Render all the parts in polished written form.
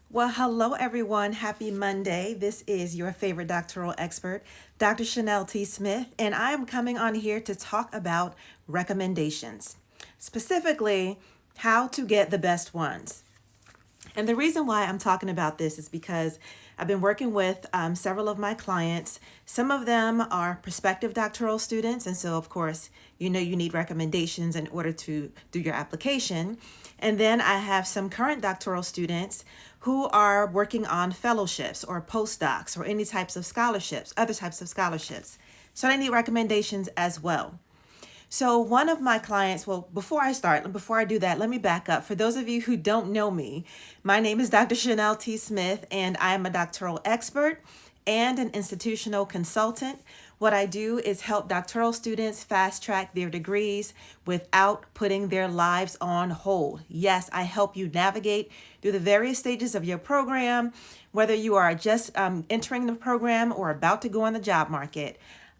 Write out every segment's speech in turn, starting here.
Well, hello everyone. Happy Monday. This is your favorite doctoral expert, Dr. Chanel T. Smith, and I am coming on here to talk about recommendations, specifically how to get the best ones. And the reason why I'm talking about this is because I've been working with several of my clients. Some of them are prospective doctoral students, and so, of course, you need recommendations in order to do your application. And then I have some current doctoral students who are working on fellowships or postdocs or any types of scholarships, other types of scholarships. So they need recommendations as well. So one of my clients, well, before I do that, let me back up. For those of you who don't know me, my name is Dr. Chanel T. Smith, and I am a doctoral expert and an institutional consultant. What I do is help doctoral students fast track their degrees without putting their lives on hold. Yes, I help you navigate through the various stages of your program, whether you are just entering the program or about to go on the job market.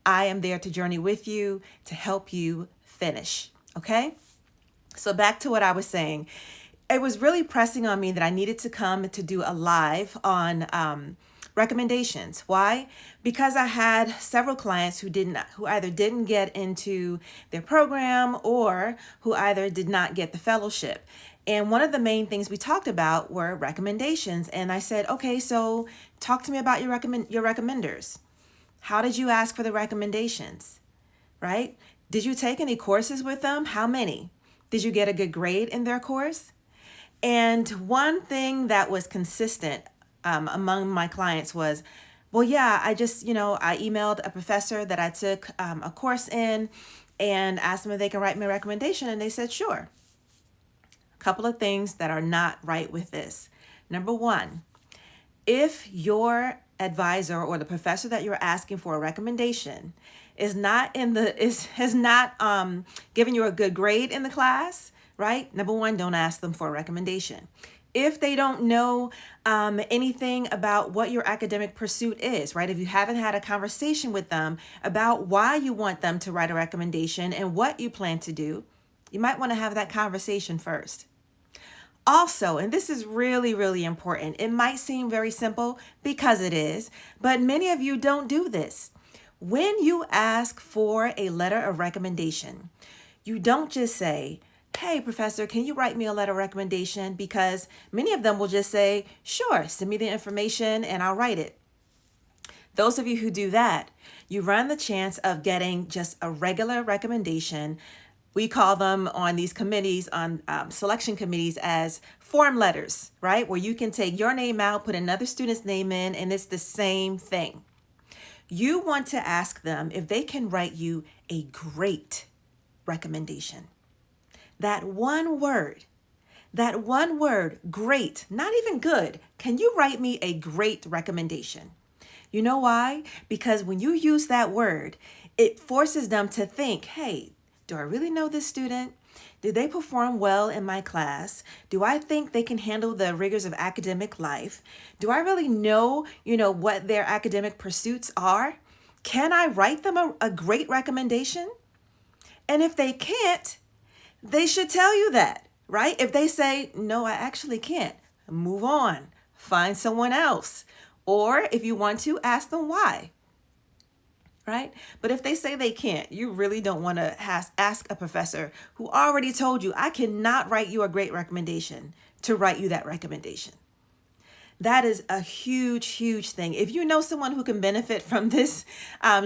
I am there to journey with you to help you finish. Okay? So, back to what I was saying. It was really pressing on me that I needed to come to do a live on recommendations. Why? Because I had several clients who either didn't get into their program or who either did not get the fellowship. And one of the main things we talked about were recommendations. And I said, okay, so talk to me about your recommenders. How did you ask for the recommendations, right? Did you take any courses with them? How many? Did you get a good grade in their course? And one thing that was consistent among my clients was, well, yeah, I emailed a professor that I took a course in and asked them if they can write me a recommendation, and they said, sure. A couple of things that are not right with this. Number one, if your advisor or the professor that you're asking for a recommendation is not in the is has not given you a good grade in the class, right? Number one, don't ask them for a recommendation. If they don't know anything about what your academic pursuit is, right? If you haven't had a conversation with them about why you want them to write a recommendation and what you plan to do, you might want to have that conversation first. Also, and this is really, really important, it might seem very simple because it is, but many of you don't do this. When you ask for a letter of recommendation, you don't just say, hey, professor, can you write me a letter of recommendation? Because many of them will just say, sure, send me the information and I'll write it. Those of you who do that, you run the chance of getting just a regular recommendation. We call them on these committees, on selection committees, as form letters, right? Where you can take your name out, put another student's name in, and it's the same thing. You want to ask them if they can write you a great recommendation. That one word, great, not even good. Can you write me a great recommendation? You know why? Because when you use that word, it forces them to think, hey, do I really know this student? Do they perform well in my class? Do I think they can handle the rigors of academic life? Do I really know, what their academic pursuits are? Can I write them a great recommendation? And if they can't, they should tell you that, right? If they say, no, I actually can't, move on, find someone else. Or if you want to, ask them why. Right? But if they say they can't, you really don't want to ask a professor who already told you, I cannot write you a great recommendation, to write you that recommendation. That is a huge, huge thing. If you know someone who can benefit from this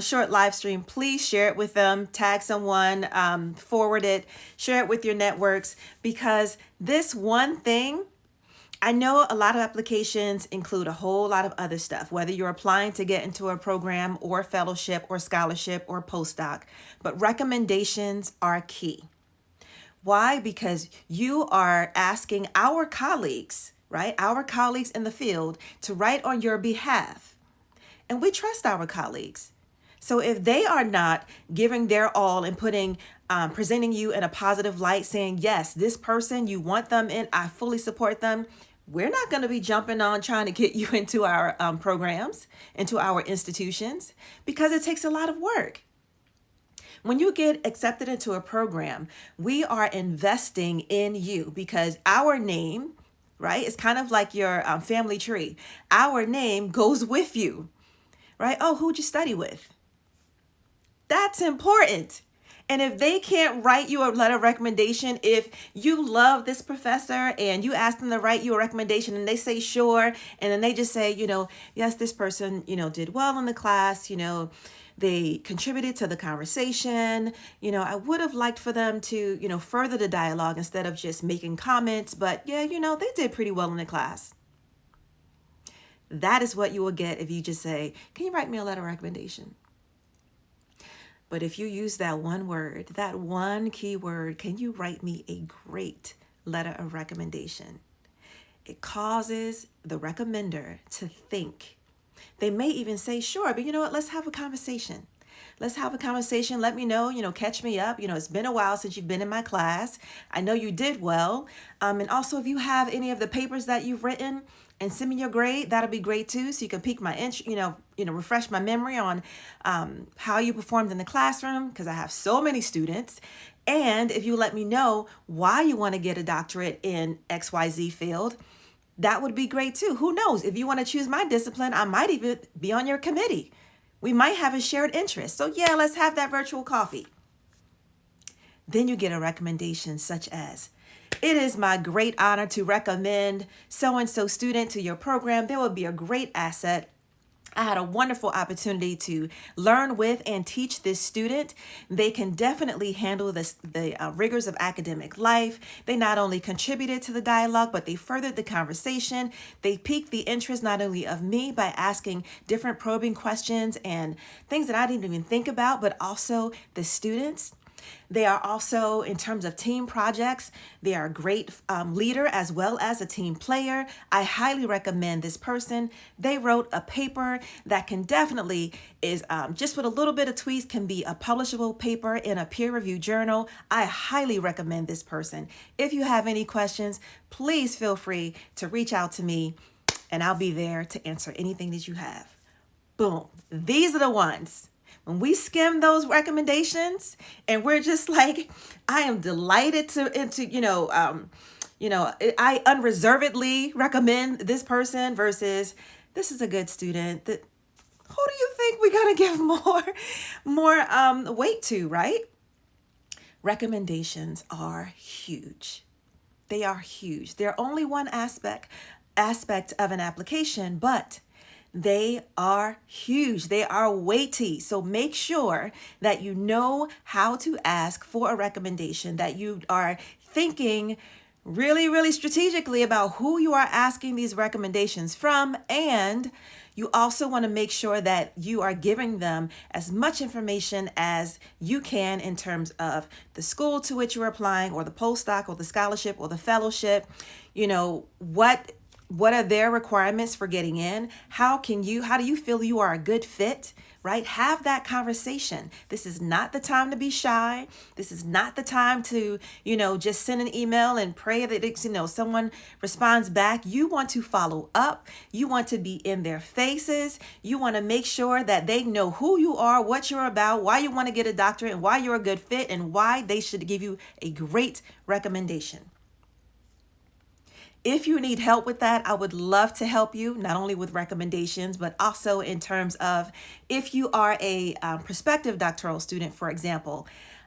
short live stream, please share it with them, tag someone, forward it, share it with your networks, because this one thing, I know a lot of applications include a whole lot of other stuff, whether you're applying to get into a program or fellowship or scholarship or postdoc, but recommendations are key. Why? Because you are asking our colleagues, right? Our colleagues in the field to write on your behalf. And we trust our colleagues. So if they are not giving their all and presenting you in a positive light, saying, yes, this person, you want them in, I fully support them, we're not going to be jumping on trying to get you into our programs, into our institutions, because it takes a lot of work. When you get accepted into a program, we are investing in you because our name right? It's kind of like your family tree. Our name goes with you, right? Oh, who'd you study with? That's important. And if they can't write you a letter of recommendation, if you love this professor and you ask them to write you a recommendation and they say sure, and then they just say, yes, this person, did well in the class, they contributed to the conversation, I would have liked for them to, further the dialogue instead of just making comments, but yeah, they did pretty well in the class. That is what you will get if you just say, can you write me a letter of recommendation? But if you use that one word, that one key word, can you write me a great letter of recommendation? It causes the recommender to think. They may even say, sure, but you know what? Let's have a conversation. Let's have a conversation. Let me know, catch me up. It's been a while since you've been in my class. I know you did well. And also, if you have any of the papers that you've written and send me your grade, that'll be great too. So you can pique my refresh my memory on how you performed in the classroom, because I have so many students. And if you let me know why you want to get a doctorate in XYZ field, that would be great too. Who knows? If you want to choose my discipline, I might even be on your committee. We might have a shared interest. So yeah, let's have that virtual coffee. Then you get a recommendation such as, it is my great honor to recommend so-and-so student to your program. They will be a great asset. I had a wonderful opportunity to learn with and teach this student. They can definitely handle the rigors of academic life. They not only contributed to the dialogue, but they furthered the conversation. They piqued the interest not only of me by asking different probing questions and things that I didn't even think about, but also the students. They are also, in terms of team projects, they are a great leader as well as a team player. I highly recommend this person. They wrote a paper that can definitely just with a little bit of tweaks, can be a publishable paper in a peer-reviewed journal. I highly recommend this person. If you have any questions, please feel free to reach out to me and I'll be there to answer anything that you have. Boom. These are the ones. When we skim those recommendations and we're just like, I am delighted I unreservedly recommend this person versus this is a good student. That who do you think we gotta give more weight to, right? Recommendations are huge. They are huge. They're only one aspect of an application, but they are huge. They are weighty. So make sure that you know how to ask for a recommendation, that you are thinking really, really strategically about who you are asking these recommendations from. And you also want to make sure that you are giving them as much information as you can in terms of the school to which you're applying, or the postdoc, or the scholarship, or the fellowship. What are their requirements for getting in? How do you feel you are a good fit, right? Have that conversation. This is not the time to be shy. This is not the time to, just send an email and pray that someone responds back. You want to follow up. You want to be in their faces. You want to make sure that they know who you are, what you're about, why you want to get a doctorate, and why you're a good fit, and why they should give you a great recommendation. If you need help with that, I would love to help you, not only with recommendations, but also in terms of if you are a prospective doctoral student, for example.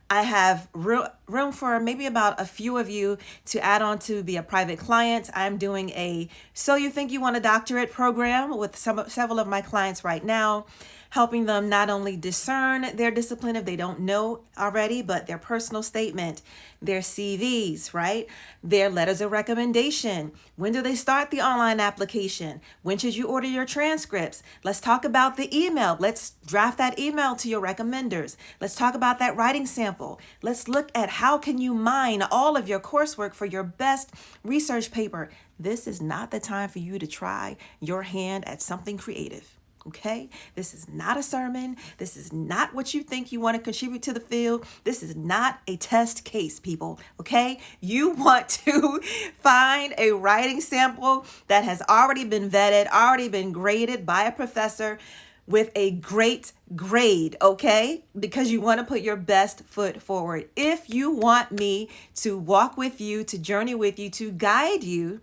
I have room for maybe about a few of you to add on to be a private client. I'm doing a So You Think You Want a Doctorate program with several of my clients right now, helping them not only discern their discipline if they don't know already, but their personal statement, their CVs, right? Their letters of recommendation. When do they start the online application? When should you order your transcripts? Let's talk about the email. Let's draft that email to your recommenders. Let's talk about that writing sample. Let's look at how can you mine all of your coursework for your best research paper. This is not the time for you to try your hand at something creative. Okay, this is not a sermon. This is not what you think you want to contribute to the field. This is not a test case, people. Okay, you want to find a writing sample that has already been vetted, already been graded by a professor with a great grade, okay? Because you want to put your best foot forward. If you want me to walk with you, to journey with you, to guide you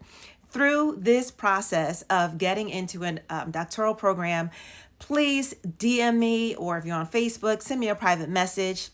through this process of getting into a doctoral program, please DM me, or if you're on Facebook, send me a private message.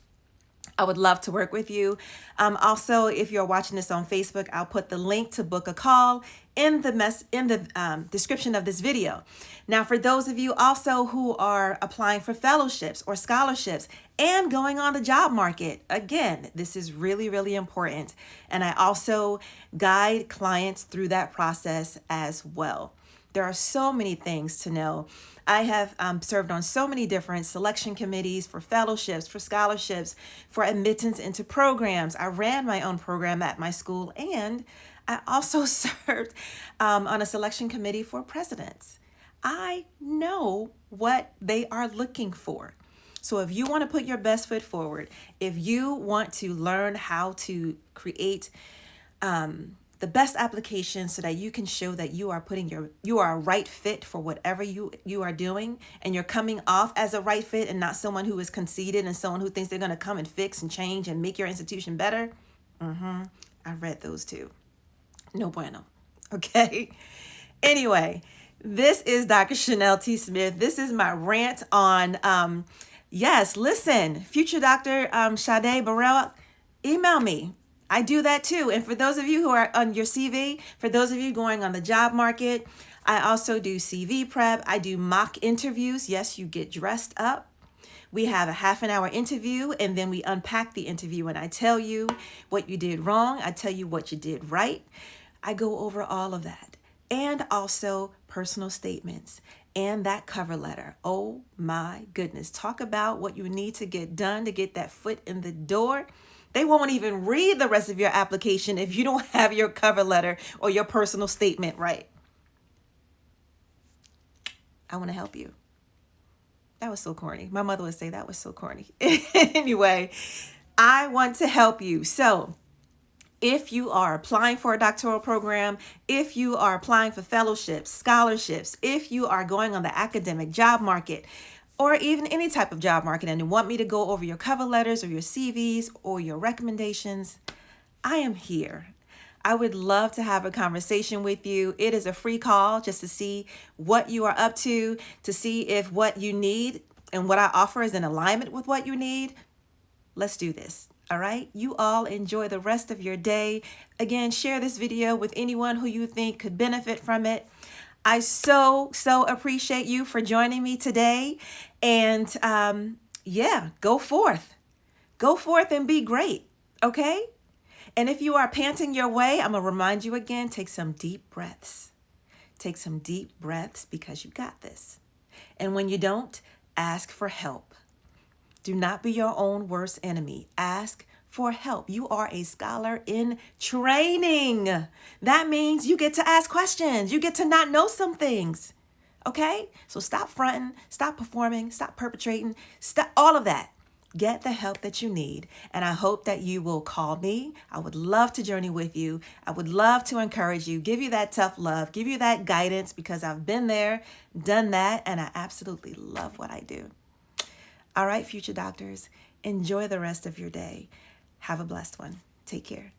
I would love to work with you. Also, if you're watching this on Facebook, I'll put the link to book a call in the description of this video. Now, for those of you also who are applying for fellowships or scholarships and going on the job market, again, this is really, really important. And I also guide clients through that process as well. There are so many things to know. I have served on so many different selection committees for fellowships, for scholarships, for admittance into programs. I ran my own program at my school, and I also served on a selection committee for presidents. I know what they are looking for. So if you want to put your best foot forward, if you want to learn how to create the best application so that you can show that you are a right fit for whatever you are doing, and you're coming off as a right fit and not someone who is conceited and someone who thinks they're going to come and fix and change and make your institution better. I read those too. No bueno. Okay. Anyway, this is Dr. Chanel T. Smith. This is my rant on, yes, listen, future Dr. Sade Burrell, email me. I do that too. And for those of you who are on your CV, for those of you going on the job market, I also do CV prep. I do mock interviews. Yes, you get dressed up. We have a half an hour interview, and then we unpack the interview, and I tell you what you did wrong. I tell you what you did right. I go over all of that. And also personal statements and that cover letter. Oh my goodness. Talk about what you need to get done to get that foot in the door. They won't even read the rest of your application if you don't have your cover letter or your personal statement right. I want to help you. That was so corny. My mother would say that was so corny. Anyway, I want to help you. So if you are applying for a doctoral program, if you are applying for fellowships, scholarships, if you are going on the academic job market, or even any type of job market, and you want me to go over your cover letters or your CVs or your recommendations, I am here. I would love to have a conversation with you. It is a free call just to see what you are up to see if what you need and what I offer is in alignment with what you need. Let's do this. All right. You all enjoy the rest of your day. Again, share this video with anyone who you think could benefit from it. I so appreciate you for joining me today. And go forth. Go forth and be great. Okay? And if you are panting your way, I'm going to remind you again, take some deep breaths. Take some deep breaths because you got this. And when you don't, ask for help. Do not be your own worst enemy. Ask for help. You are a scholar in training. That means you get to ask questions. You get to not know some things. Okay? So stop fronting, stop performing, stop perpetrating, stop all of that. Get the help that you need. And I hope that you will call me. I would love to journey with you. I would love to encourage you, give you that tough love, give you that guidance, because I've been there, done that, and I absolutely love what I do. All right, future doctors, enjoy the rest of your day. Have a blessed one. Take care.